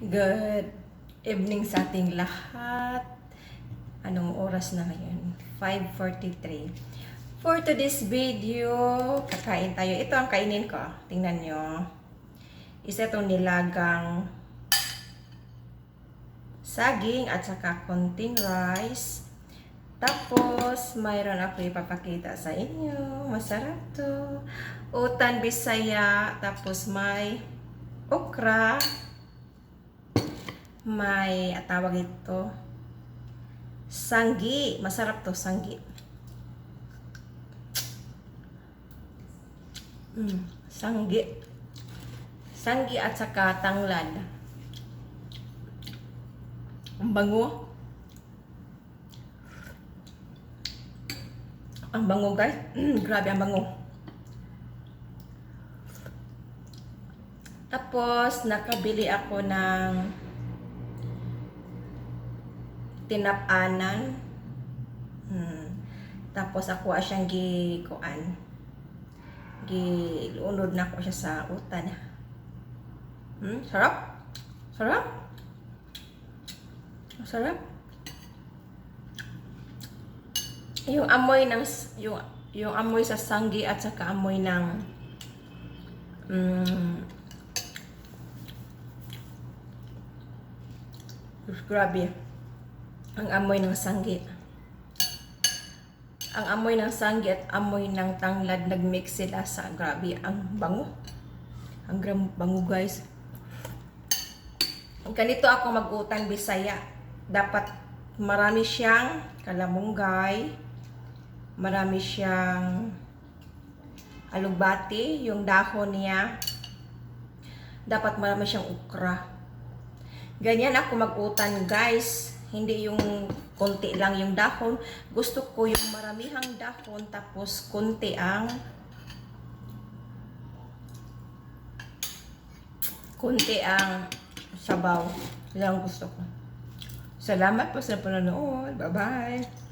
Good evening sa ating lahat. Anong oras na ngayon? 5:43. For today's video, kakain tayo. Ito ang kainin ko. Tingnan nyo. Isa itong nilagang saging at saka konting rice. Tapos, mayroon ako ipapakita sa inyo. Masarap to. Utan Bisaya. Tapos may okra. May tawag ito sanggi. Masarap to, sanggi. Sanggi. Sanggi at saka tanglad. Ang bango. Ang bango, guys. Grabe ang bango. Tapos, nakabili ako ng tinapanan. Tapos ako siyang gikuan. Giunod na ko siya sa utan. Sarap. Sarap. Sarap. Yung amoy ng yung amoy sa sanggi at saka amoy ng grabe. Ang amoy ng sanggi. Ang amoy ng sanggi at amoy ng tanglad nagmix sila sa grabe. Ang bango. Ang bango, guys. Ganito ako mag-utan Bisaya. Dapat marami siyang kalamunggay. Marami siyang alugbati. Yung dahon niya. Dapat marami siyang ukra. Ganyan ako mag-utan, guys. Hindi yung konti lang yung dahon. Gusto ko yung maramihang dahon tapos konti ang sabaw. Yan ang gusto ko. Salamat po sa panonood. Bye-bye.